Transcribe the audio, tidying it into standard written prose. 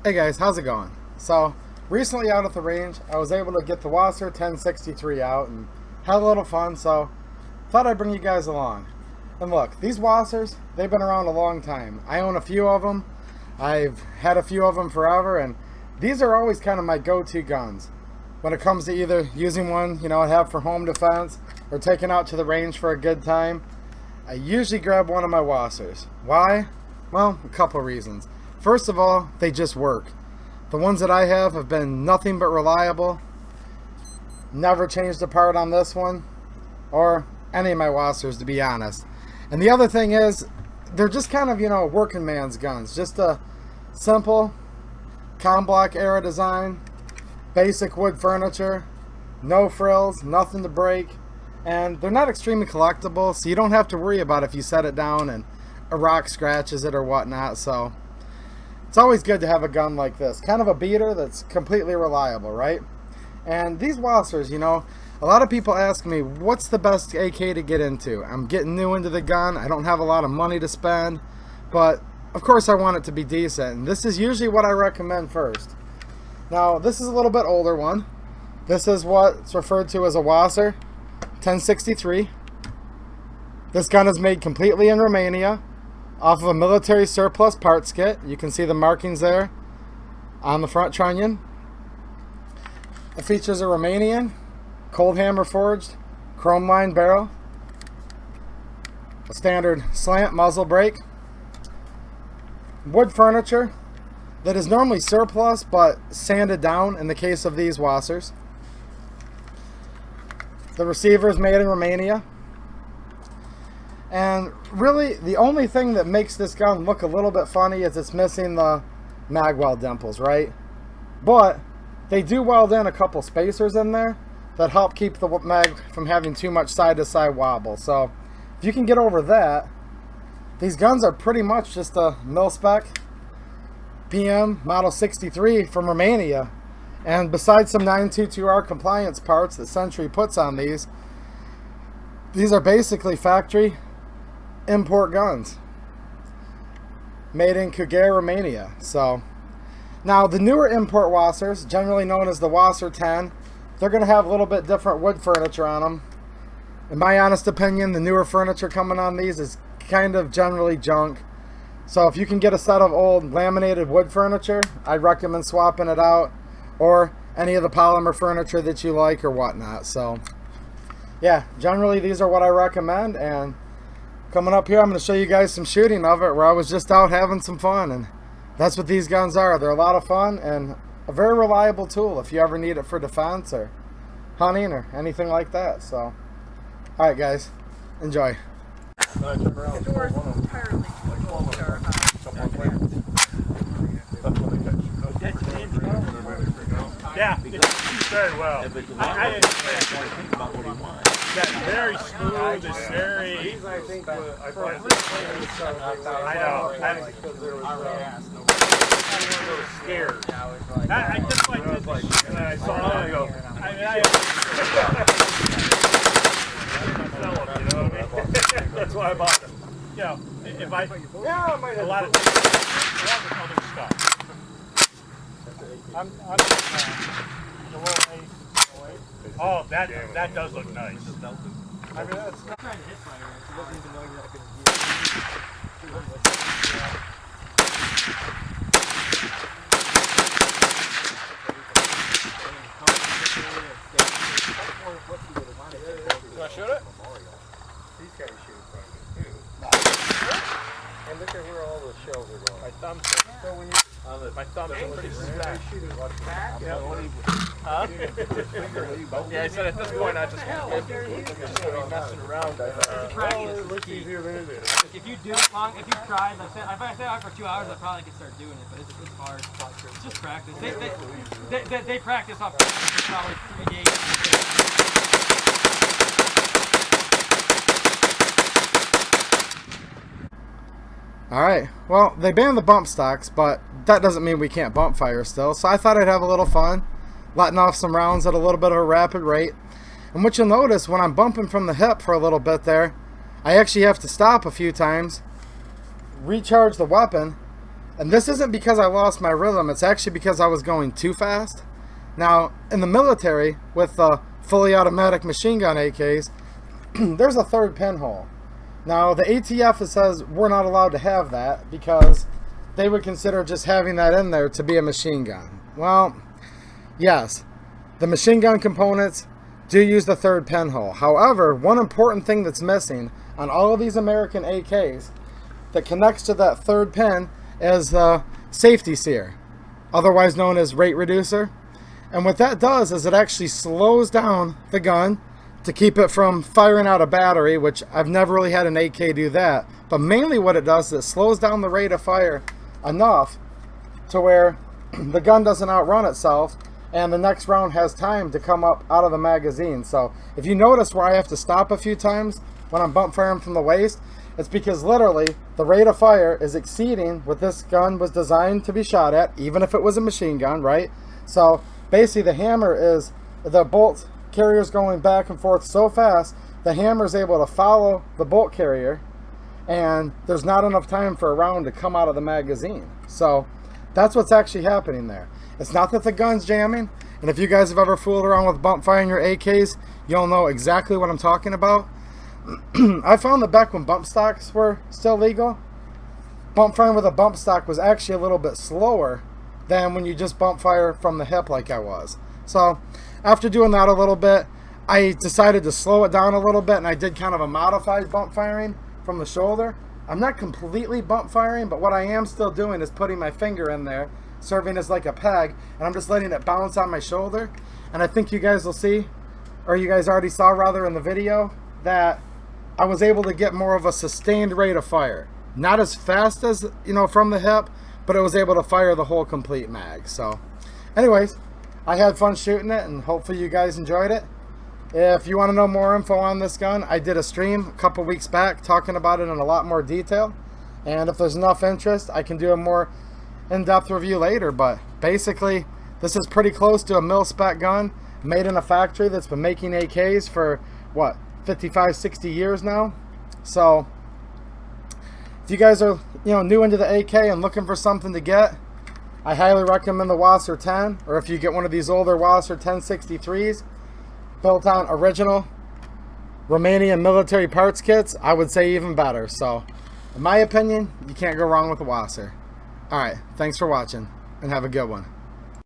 Hey guys, how's it going? So, recently out at the range, I was able to get the WASR 1063 out and had a little fun, so thought I'd bring you guys along. And look, these WASRs, they've been around a long time. I own a few of them. I've had a few of them forever, and these are always kind of my go-to guns. When it comes to either using one, I have for home defense, or taking out to the range for a good time, I usually grab one of my WASRs. Why? Well, a couple reasons. First of all, they just work. The ones that I have been nothing but reliable. Never changed a part on this one, or any of my WASRs, to be honest. And the other thing is, they're just kind of, working man's guns. Just a simple com block era design, basic wood furniture, no frills, nothing to break, and they're not extremely collectible, so you don't have to worry about if you set it down and a rock scratches it or whatnot. So it's always good to have a gun like this, kind of a beater that's completely reliable, right? And these WASRs, a lot of people ask me, what's the best AK to get into? I'm getting new into the gun, I don't have a lot of money to spend, but of course I want it to be decent, and this is usually what I recommend first. Now, this is a little bit older one. This is what's referred to as a WASR 1063. This gun is made completely in Romania, off of a military surplus parts kit. You can see the markings there on the front trunnion. It features a Romanian cold hammer forged chrome lined barrel, a standard slant muzzle brake, wood furniture that is normally surplus but sanded down in the case of these WASRs. The receiver is made in Romania. And really, the only thing that makes this gun look a little bit funny is it's missing the mag weld dimples, right? But they do weld in a couple spacers in there that help keep the mag from having too much side-to-side wobble. So if you can get over that, these guns are pretty much just a mil-spec PM Model 63 from Romania. And besides some 922R compliance parts that Century puts on these are basically factory import guns made in A.k To Get, Romania. So now the newer import WASRs, generally known as the WASR 10, they're going to have a little bit different wood furniture on them. In my honest opinion, the newer furniture coming on these is kind of generally junk. So if you can get a set of old laminated wood furniture, I'd recommend swapping it out, or any of the polymer furniture that you like or whatnot. So yeah, generally these are what I recommend. And coming up here, I'm going to show you guys some shooting of it where I was just out having some fun, and that's what these guns are. They're a lot of fun and a very reliable tool if you ever need it for defense or hunting or anything like that. So alright guys, enjoy. Yeah, it's very well. That's very smooth. It's very. I know. I'm a little scared. I just like this. And I saw it. I go. That's why I bought them. If I might have a lot of other stuff. I'm oh, that does look nice. I mean, that's not trying to hit fire. It doesn't even know that I can Do I shoot it? These guys shoot from too. And look at where all the shells are going. My thumb's so when you my thumb is pretty stacked. Huh? Yeah, I said at this point I just want to be messing around. It looks easier than it is. If you do it long, if you tried, like if I stay out for 2 hours, I probably could start doing it, but it's hard. It's just practice. They practice off for probably 3 days. Alright, well, they banned the bump stocks, but that doesn't mean we can't bump fire still, so I thought I'd have a little fun, letting off some rounds at a little bit of a rapid rate. And what you'll notice when I'm bumping from the hip for a little bit there, I actually have to stop a few times, recharge the weapon, And this isn't because I lost my rhythm, it's actually because I was going too fast. Now, in the military, with the fully automatic machine gun AKs, there's a third pinhole. Now, the ATF says we're not allowed to have that because they would consider just having that in there to be a machine gun. Well, yes, the machine gun components do use the third pinhole. However, one important thing that's missing on all of these American AKs that connects to that third pin is the safety sear, otherwise known as rate reducer. And what that does is it actually slows down the gun to keep it from firing out a battery, which I've never really had an AK do that. But mainly what it does is it slows down the rate of fire enough to where the gun doesn't outrun itself and the next round has time to come up out of the magazine. So if you notice where I have to stop a few times when I'm bump firing from the waist, it's because literally the rate of fire is exceeding what this gun was designed to be shot at, even if it was a machine gun, right? So basically the hammer is, the bolt carrier's going back and forth so fast, the hammer is able to follow the bolt carrier, and there's not enough time for a round to come out of the magazine. So that's what's actually happening there. It's not that the gun's jamming, and if you guys have ever fooled around with bump firing your AKs, you'll know exactly what I'm talking about. I found that back when bump stocks were still legal, bump firing with a bump stock was actually a little bit slower than when you just bump fire from the hip like I was. So after doing that a little bit, I decided to slow it down a little bit, and I did kind of a modified bump firing from the shoulder. I'm not completely bump firing, but what I am still doing is putting my finger in there, serving as like a peg, and I'm just letting it bounce on my shoulder. And I think you guys will see, or you guys already saw rather in the video, that I was able to get more of a sustained rate of fire. Not as fast as, you know, from the hip, but it was able to fire the whole complete mag. So anyways, I had fun shooting it, and hopefully you guys enjoyed it. If you want to know more info on this gun, I did a stream a couple weeks back talking about it in a lot more detail. And if there's enough interest, I can do a more in-depth review later. But basically, this is pretty close to a mil-spec gun made in a factory that's been making AKs for, what, 55, 60 years now. So if you guys are, you know, new into the AK and looking for something to get, I highly recommend the WASR 10, or if you get one of these older WASR 1063s built on original Romanian military parts kits, I would say even better. So in my opinion, you can't go wrong with the WASR. Alright, thanks for watching and have a good one.